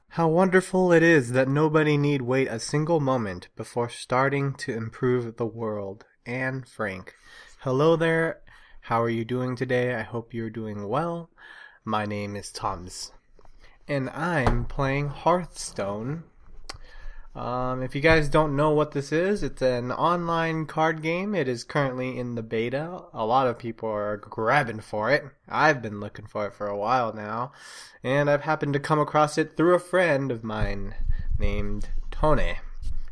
How wonderful it is that nobody need wait a single moment before starting to improve the world. Anne Frank. Hello there. How are you doing today? I hope you're doing well. My name is Thomas, and I'm playing Hearthstone. If you guys don't know what this is, it's an online card game. It is currently in the beta. A lot of people are grabbing for it. I've been looking for it for a while now, and I've happened to come across it through a friend of mine named Toneh.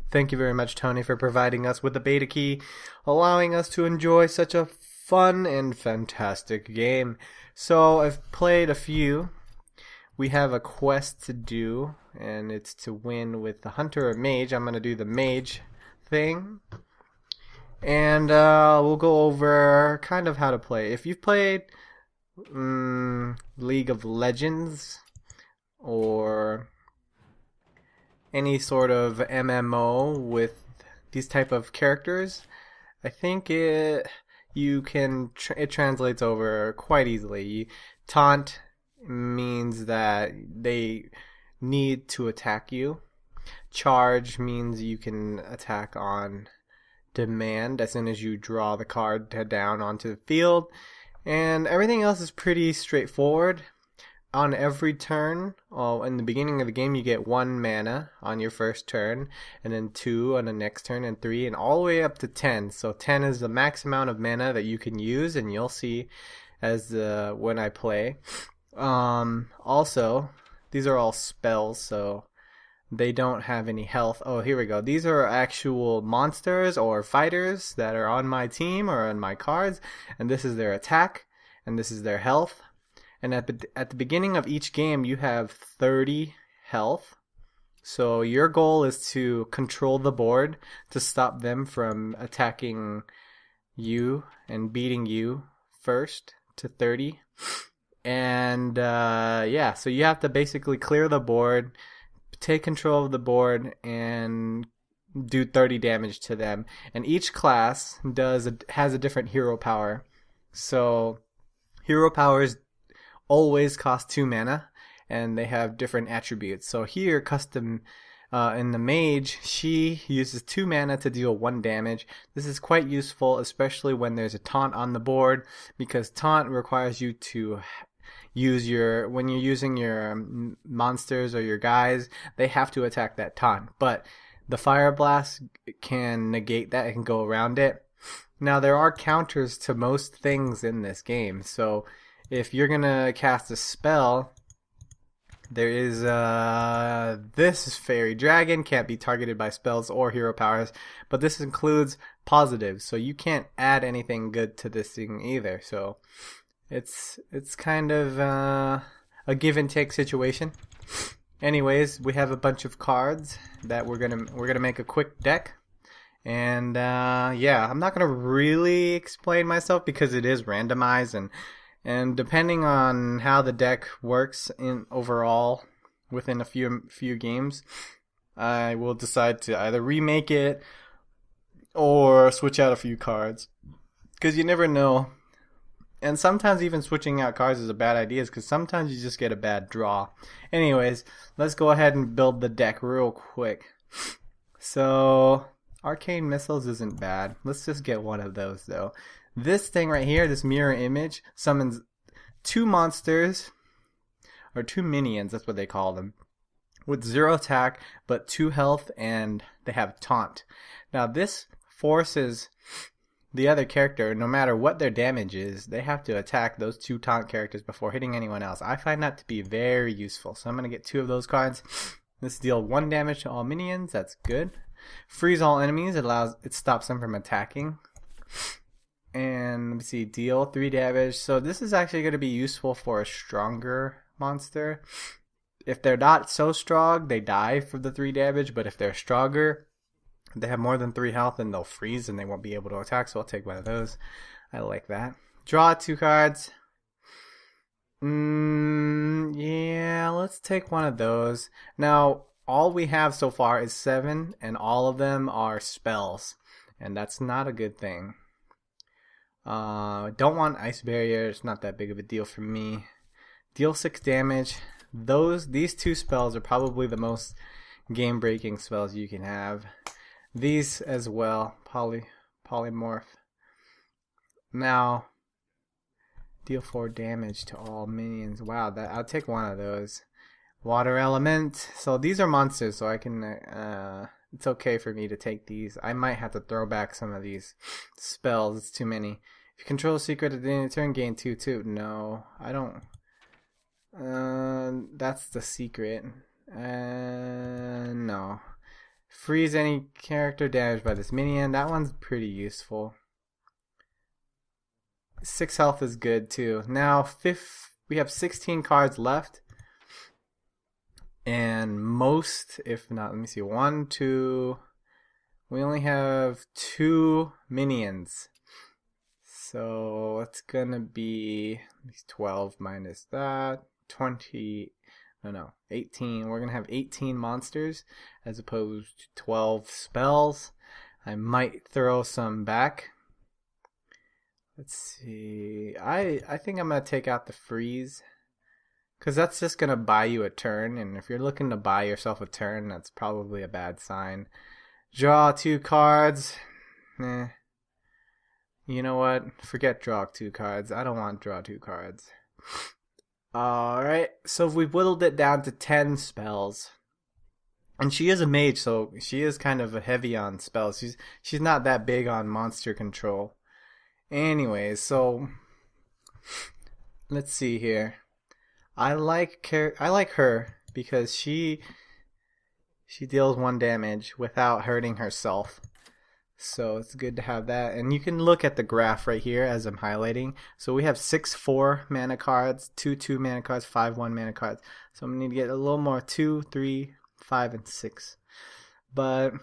Thank you very much, Toneh, for providing us with the beta key, allowing us to enjoy such a fun and fantastic game. So I've played a few. We have a quest to do, and it's to win with the hunter or mage. I'm going to do the mage thing. And we'll go over kind of how to play. If you've played League of Legends or any sort of MMO with these type of characters, I think it translates over quite easily. Taunt means that they need to attack you. Charge means you can attack on demand as soon as you draw the card down onto the field. And everything else is pretty straightforward. On every turn, in the beginning of the game, you get 1 mana on your first turn, and then 2 on the next turn, and 3, and all the way up to 10. So 10 is the max amount of mana that you can use, and you'll see as when I play. Also, these are all spells, so they don't have any health. Oh, here we go. These are actual monsters or fighters that are on my team or on my cards, and this is their attack, and this is their health. And at the beginning of each game, you have 30 health. So your goal is to control the board to stop them from attacking you and beating you first to 30. And yeah, so you have to basically clear the board, take control of the board, and do 30 damage to them. And each class has a different hero power. So hero powers always cost 2 mana, and they have different attributes. So here, custom in the mage, she uses 2 mana to deal 1 damage. This is quite useful, especially when there's a taunt on the board, because taunt requires you to when you're using your monsters or your guys, they have to attack that taunt. But the fire blast can negate that, it can go around it. Now there are counters to most things in this game, so if you're gonna cast a spell, there is this fairy dragon can't be targeted by spells or hero powers, but this includes positives, so you can't add anything good to this thing either. So it's kind of a give and take situation. Anyways, we have a bunch of cards that we're gonna make a quick deck, and yeah, I'm not gonna really explain myself because it is randomized, and depending on how the deck works in overall within a few games, I will decide to either remake it or switch out a few cards, because you never know. And sometimes even switching out cards is a bad idea, because sometimes you just get a bad draw. Anyways, let's go ahead and build the deck real quick. So arcane missiles isn't bad. Let's just get one of those though. This thing right here, this mirror image, summons 2 monsters, or 2 minions, that's what they call them, with 0 attack, but 2 health, and they have taunt. Now this forces the other character, no matter what their damage is, they have to attack those 2 taunt characters before hitting anyone else. I find that to be very useful, so I'm going to get 2 of those cards. This deals 1 damage to all minions, that's good. Freeze all enemies, it stops them from attacking. And let me see, deal 3 damage. So this is actually going to be useful for a stronger monster. If they're not so strong, they die for the 3 damage. But if they're stronger, they have more than 3 health, and they'll freeze and they won't be able to attack. So I'll take one of those. I like that. Draw 2 cards. Yeah, let's take one of those. Now, all we have so far is 7, and all of them are spells. And that's not a good thing. Don't want Ice Barrier. It's not that big of a deal for me. Deal 6 damage. these two spells are probably the most game-breaking spells you can have. These as well, polymorph. Now, deal 4 damage to all minions. Wow, I'll take one of those. Water element. So these are monsters, so I can. It's okay for me to take these. I might have to throw back some of these spells. It's too many. If you control a secret at the end of the turn, gain 2/2. No, I don't. That's the secret. No. Freeze any character damaged by this minion. That one's pretty useful. 6 health is good too. Now, we have 16 cards left. And most, if not, let me see, 1, 2, we only have 2 minions. So it's gonna be 12 minus that, 20, no, 18. We're gonna have 18 monsters as opposed to 12 spells. I might throw some back. Let's see, I think I'm gonna take out the freeze. Because that's just going to buy you a turn, and if you're looking to buy yourself a turn, that's probably a bad sign. Draw 2 cards. You know what? Forget draw 2 cards. I don't want to draw 2 cards. Alright, so we've whittled it down to 10 spells. And she is a mage, so she is kind of heavy on spells. She's not that big on monster control. Anyways, so let's see here. I like her because she deals 1 damage without hurting herself. So it's good to have that. And you can look at the graph right here as I'm highlighting. So we have 6 4 mana cards, 2 2 mana cards, 5 1 mana cards. So I'm going to need to get a little more 2, 3, 5, and 6. But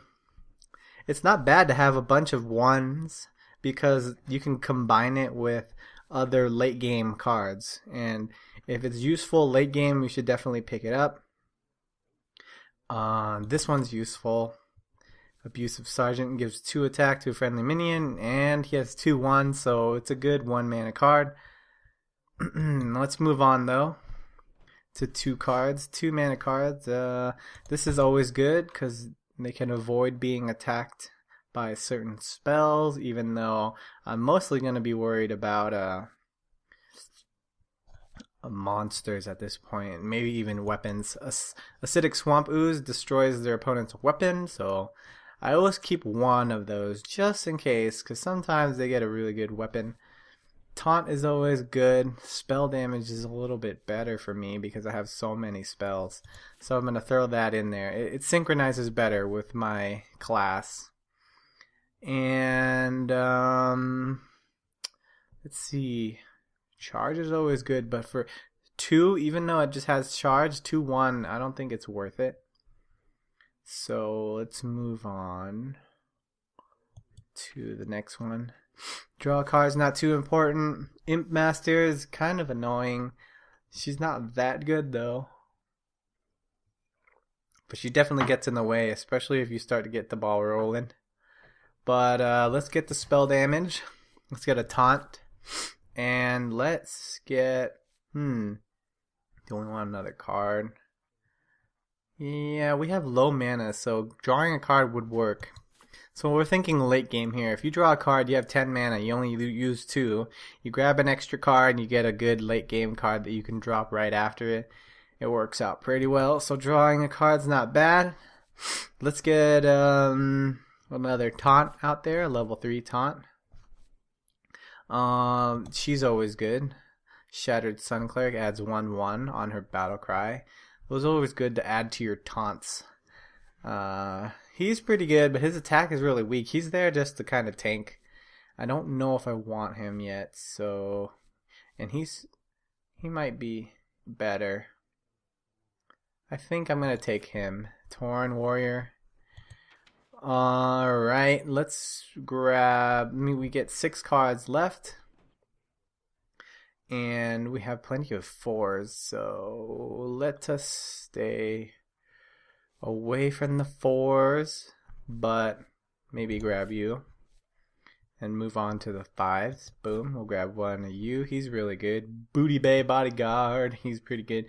it's not bad to have a bunch of 1s because you can combine it with other late game cards. And if it's useful late game, you should definitely pick it up. This one's useful. Abusive Sergeant gives 2 attack to a friendly minion, and he has 2/1, so it's a good 1 mana card. Let's move on though to 2 cards, 2 mana cards. This is always good because they can avoid being attacked by certain spells, even though I'm mostly going to be worried about monsters at this point, maybe even weapons. Acidic Swamp Ooze destroys their opponent's weapon, so I always keep 1 of those just in case, because sometimes they get a really good weapon. Taunt is always good. Spell damage is a little bit better for me because I have so many spells, so I'm going to throw that in there. It synchronizes better with my class. And let's see, charge is always good, but for 2, even though it just has charge, 2/1, I don't think it's worth it. So let's move on to the next one. Draw cards, not too important. Imp Master is kind of annoying. She's not that good though, but she definitely gets in the way, especially if you start to get the ball rolling. But let's get the spell damage. Let's get a taunt. And let's get... Do we want another card? Yeah, we have low mana, so drawing a card would work. So we're thinking late game here. If you draw a card, you have 10 mana, you only use 2. You grab an extra card and you get a good late game card that you can drop right after it. It works out pretty well. So drawing a card's not bad. Let's get another taunt out there, a level 3 taunt. She's always good. Shattered Sun Cleric adds 1/1 on her battle cry. It was always good to add to your taunts. He's pretty good, but his attack is really weak. He's there just to kind of tank. I don't know if I want him yet, so... And he might be better. I think I'm going to take him. Tauren Warrior. Alright, let's grab... we get 6 cards left. And we have plenty of 4s, so let us stay away from the 4s, but maybe grab you. And move on to the 5s. Boom, we'll grab one of you. He's really good. Booty Bay Bodyguard, he's pretty good.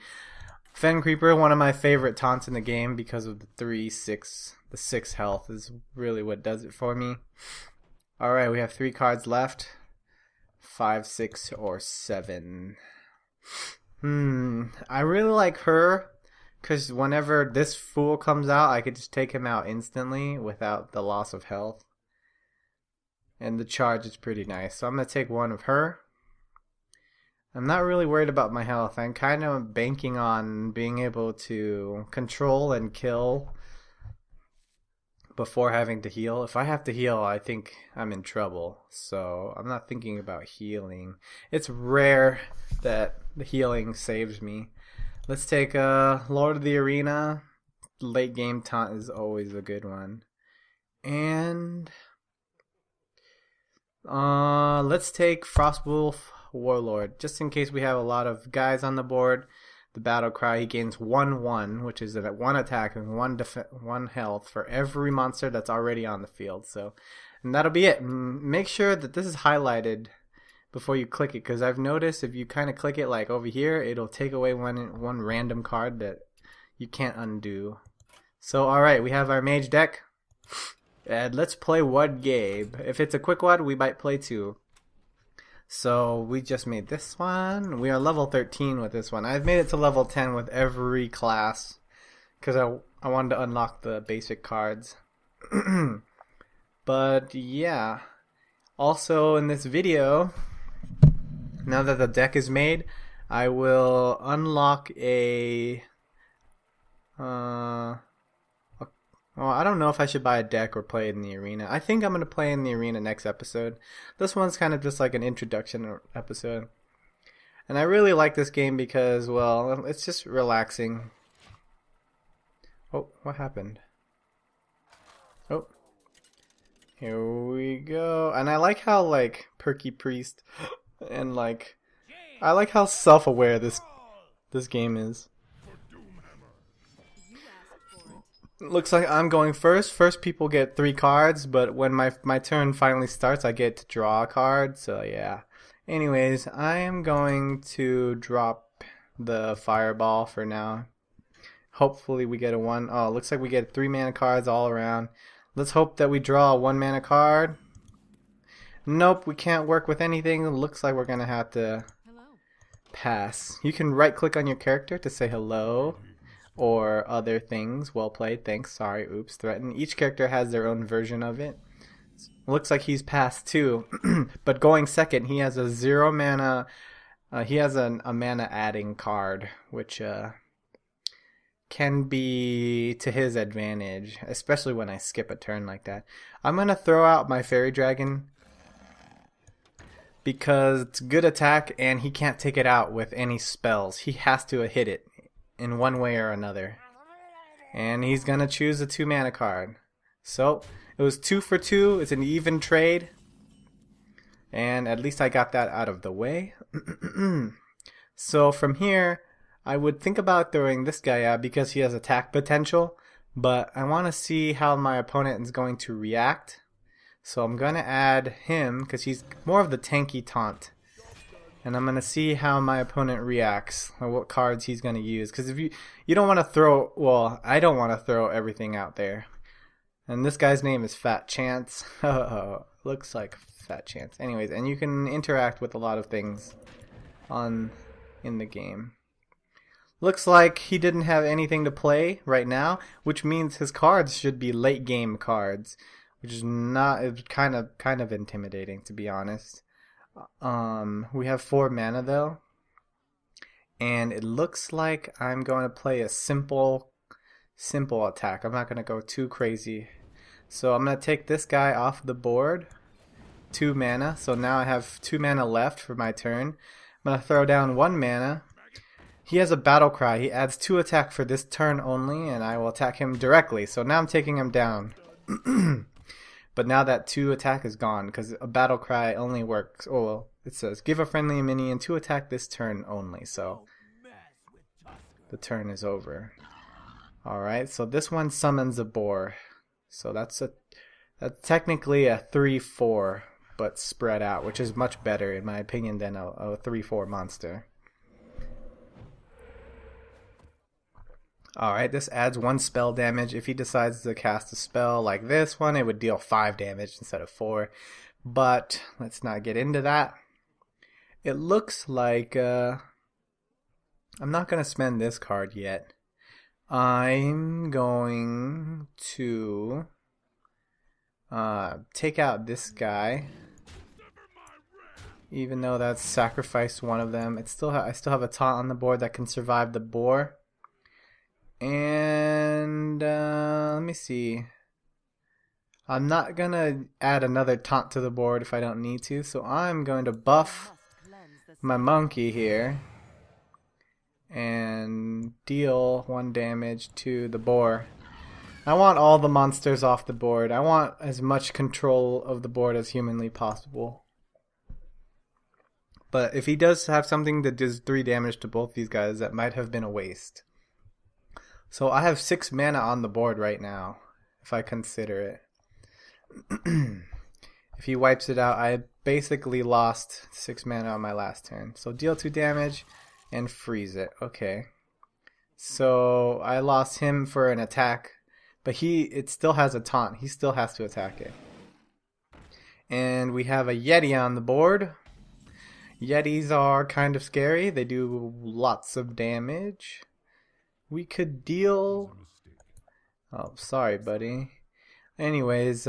Fen Creeper, one of my favorite taunts in the game because of the 3-6. The 6 health is really what does it for me. Alright, we have 3 cards left. 5, 6, or 7. I really like her because whenever this fool comes out, I could just take him out instantly without the loss of health. And the charge is pretty nice. So I'm going to take one of her. I'm not really worried about my health. I'm kind of banking on being able to control and kill before having to heal. If I have to heal, I think I'm in trouble. So I'm not thinking about healing. It's rare that the healing saves me. Let's take Lord of the Arena. Late game taunt is always a good one. And let's take Frostwolf Warlord, just in case we have a lot of guys on the board. The battle cry, he gains 1/1, which is at 1 attack and 1 health for every monster that's already on the field. So, and that'll be it. Make sure that this is highlighted before you click it, because I've noticed if you kind of click it like over here, it'll take away one random card that you can't undo. So, alright, we have our Mage deck. And let's play one game. If it's a quick one, we might play 2. So we just made this one. We are level 13 with this one. I've made it to level 10 with every class because I wanted to unlock the basic cards. But yeah. Also in this video, now that the deck is made, I will unlock a well, I don't know if I should buy a deck or play it in the arena. I think I'm going to play in the arena next episode. This one's kind of just like an introduction episode. And I really like this game because, well, it's just relaxing. Oh, what happened? Oh. Here we go. And I like how, like, Perky Priest and, like, I like how self-aware this game is. Looks like I'm going first. First people get 3 cards, but when my turn finally starts, I get to draw a card. So yeah. Anyways, I am going to drop the fireball for now. Hopefully we get a 1. Oh, looks like we get 3 mana cards all around. Let's hope that we draw a 1 mana card. Nope, we can't work with anything. Looks like we're gonna have to pass. You can right click on your character to say hello. Or other things. Well played, thanks, sorry, oops, threaten. Each character has their own version of it. Looks like he's passed too. But going second, he has a 0 mana, he has a mana adding card, which can be to his advantage, especially when I skip a turn like that. I'm going to throw out my Fairy Dragon because it's good attack and he can't take it out with any spells. He has to hit it in one way or another. And he's gonna choose a 2 mana card. So it was 2 for 2. It's an even trade. And at least I got that out of the way. So from here, I would think about throwing this guy out because he has attack potential. But I want to see how my opponent is going to react. So I'm going to add him because he's more of the tanky taunt. And I'm going to see how my opponent reacts, or what cards he's going to use. Because if you don't want to throw, well, I don't want to throw everything out there. And this guy's name is Fat Chance. Looks like Fat Chance. Anyways, and you can interact with a lot of things in the game. Looks like he didn't have anything to play right now, which means his cards should be late game cards, which is not, it's kind of intimidating, to be honest. We have 4 mana though, and it looks like I'm going to play a simple attack. I'm not going to go too crazy. So I'm going to take this guy off the board. 2 mana, so now I have 2 mana left for my turn. I'm going to throw down 1 mana. He has a battle cry. He adds 2 attack for this turn only, and I will attack him directly. So now I'm taking him down. But now that 2 attack is gone, because a battle cry only works. Oh, well, it says give a friendly minion 2 attack this turn only. So the turn is over. Alright, so this one summons a boar. So that's technically a 3/4, but spread out, which is much better in my opinion than a 3/4 monster. Alright, this adds 1 spell damage. If he decides to cast a spell like this one, it would deal 5 damage instead of 4. But let's not get into that. It looks like I'm not going to spend this card yet. I'm going to take out this guy. Even though that's sacrificed one of them, I still have a taunt on the board that can survive the boar. And let me see. I'm not gonna add another taunt to the board if I don't need to, so I'm going to buff my monkey here and deal 1 damage to the boar. I want all the monsters off the board. I want as much control of the board as humanly possible. But if he does have something that does 3 damage to both these guys, that might have been a waste. So I have 6 mana on the board right now, if I consider it. If he wipes it out, I basically lost 6 mana on my last turn. So deal 2 damage and freeze it. Okay. So I lost him for an attack, but it still has a taunt. He still has to attack it. And we have a Yeti on the board. Yetis are kind of scary. They do lots of damage. We could deal... Oh, sorry, buddy. Anyways,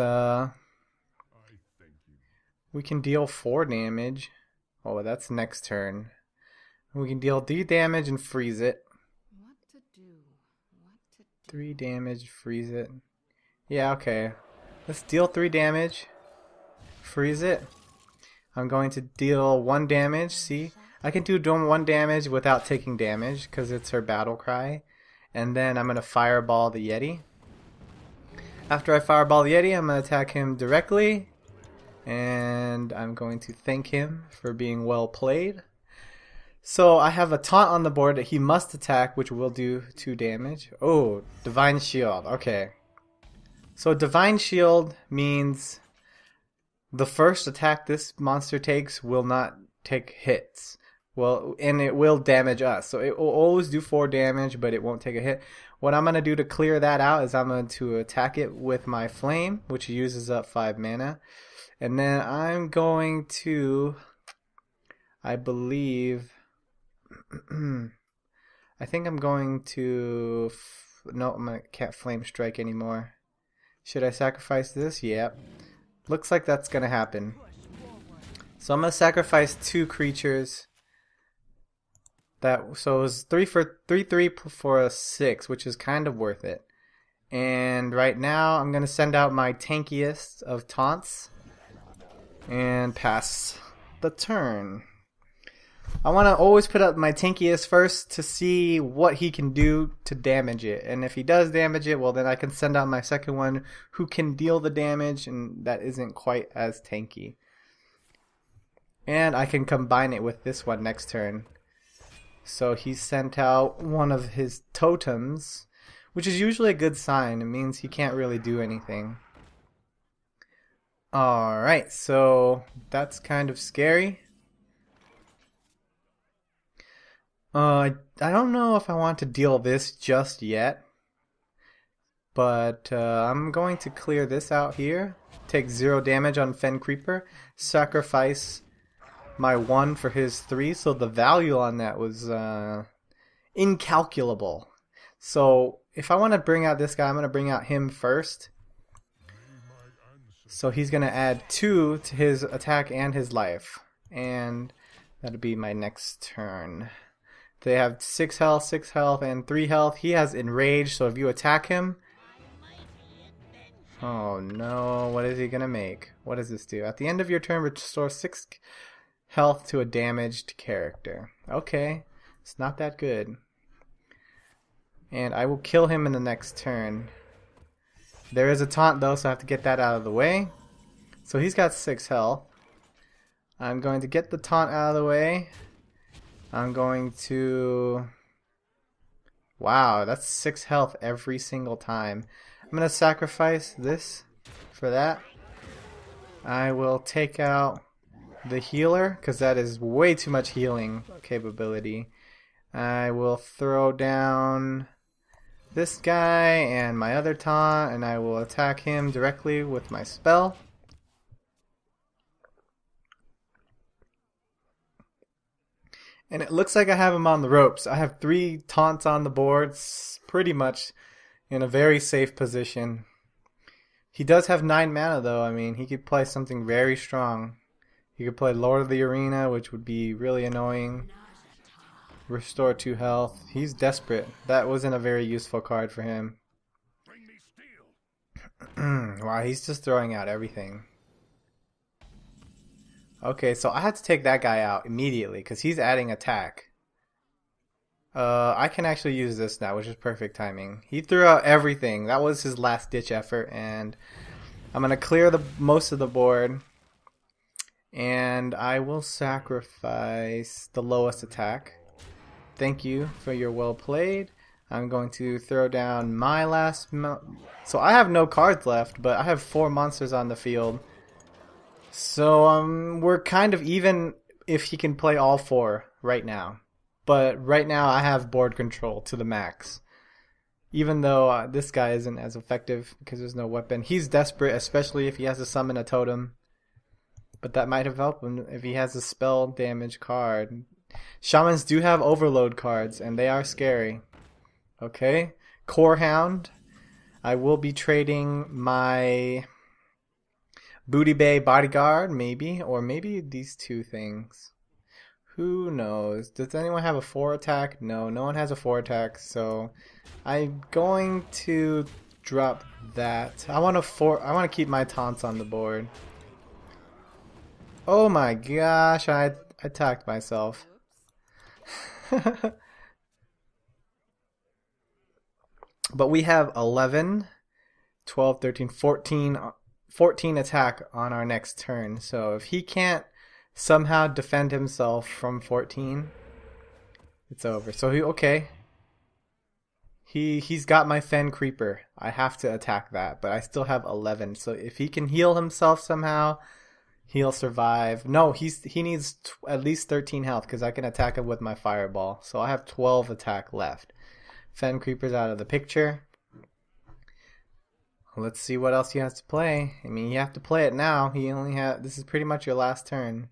we can deal 4 damage. Oh, that's next turn. We can deal 3 damage and freeze it. 3 damage, freeze it. Yeah, okay. Let's deal 3 damage. Freeze it. I'm going to deal 1 damage. See? I can do 1 damage without taking damage because it's her battle cry. And then I'm going to fireball the Yeti. After I fireball the Yeti, I'm going to attack him directly. And I'm going to thank him for being well played. So I have a taunt on the board that he must attack, which will do 2 damage. Oh, Divine Shield. Okay. So Divine Shield means the first attack this monster takes will not take hits. Well, and it will damage us. So it will always do 4 damage, but it won't take a hit. What I'm going to do to clear that out is I'm going to attack it with my flame, which uses up 5 mana. And then I'm going to, I believe, I think I'm going to, no, can't flame strike anymore. Should I sacrifice this? Yep. Looks like that's going to happen. So I'm going to sacrifice 2 creatures. So it was 3 for a 6, which is kind of worth it. And right now I'm going to send out my tankiest of taunts and pass the turn. I want to always put up my tankiest first to see what he can do to damage it. And if he does damage it, well then I can send out my second one who can deal the damage, and that isn't quite as tanky. And I can combine it with this one next turn. So he sent out one of his totems, which is usually a good sign. It means he can't really do anything. Alright, so that's kind of scary. I don't know if I want to deal this just yet. But I'm going to clear this out here. Take 0 damage on Fen Creeper. Sacrifice my 1 for his 3, so the value on that was incalculable. So if I want to bring out this guy, I'm going to bring out him first. So he's going to add 2 to his attack and his life. And that'll be my next turn. They have 6 health, 6 health, and 3 health. He has Enrage, so if you attack him... Oh no, what is he going to make? What does this do? At the end of your turn, restore 6 health to a damaged character. Okay, it's not that good. And I will kill him in the next turn. There is a taunt though, so I have to get that out of the way. So he's got 6 health. I'm going to get the taunt out of the way. I'm going to... Wow, that's 6 health every single time. I'm going to sacrifice this for that. I will take out the healer, because that is way too much healing capability. I will throw down this guy and my other taunt, and I will attack him directly with my spell. And it looks like I have him on the ropes. I have 3 taunts on the board, pretty much in a very safe position. He does have 9 mana though. I mean, he could play something very strong. He could play Lord of the Arena, which would be really annoying. Restore 2 health. He's desperate. That wasn't a very useful card for him. Wow, he's just throwing out everything. Okay, so I had to take that guy out immediately because he's adding attack. I can actually use this now, which is perfect timing. He threw out everything. That was his last ditch effort, and I'm gonna clear the most of the board. And I will sacrifice the lowest attack. Thank you for your well played. I'm going to throw down my last. So I have no cards left, but I have 4 monsters on the field. So we're kind of even if he can play all 4 right now. But right now I have board control to the max. Even though this guy isn't as effective because there's no weapon. He's desperate, especially if he has to summon a totem. But that might have helped him if he has a spell damage card. Shamans do have overload cards, and they are scary. Okay. Core Hound. I will be trading my Booty Bay Bodyguard, maybe. Or maybe these 2 things. Who knows? Does anyone have a 4 attack? No, no one has a 4 attack. So I'm going to drop that. I want to keep my taunts on the board. Oh my gosh, I attacked myself. But we have 11, 12, 13, 14 attack on our next turn. So if he can't somehow defend himself from 14, it's over. So he's got my Fen Creeper. I have to attack that, but I still have 11. So if he can heal himself somehow, he'll survive. No, he needs at least 13 health because I can attack him with my Fireball. So I have 12 attack left. Fen Creeper's out of the picture. Let's see what else he has to play. I mean, you have to play it now. This is pretty much your last turn.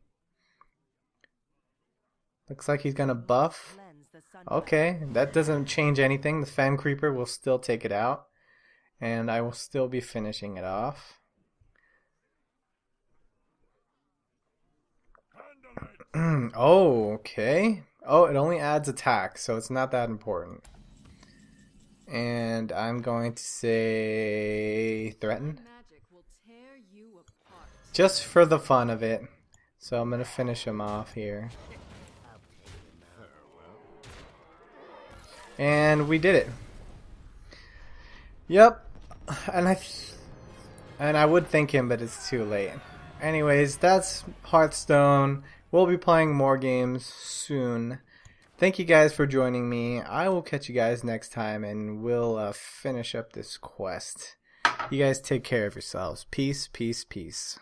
Looks like he's gonna buff. Okay, that doesn't change anything. The Fen Creeper will still take it out. And I will still be finishing it off. Oh, okay. Oh, it only adds attack, so it's not that important. And I'm going to say threaten. Just for the fun of it. So I'm going to finish him off here. And we did it. Yep. And I would thank him, but it's too late. Anyways, that's Hearthstone. We'll be playing more games soon. Thank you guys for joining me. I will catch you guys next time, and we'll finish up this quest. You guys take care of yourselves. Peace, peace, peace.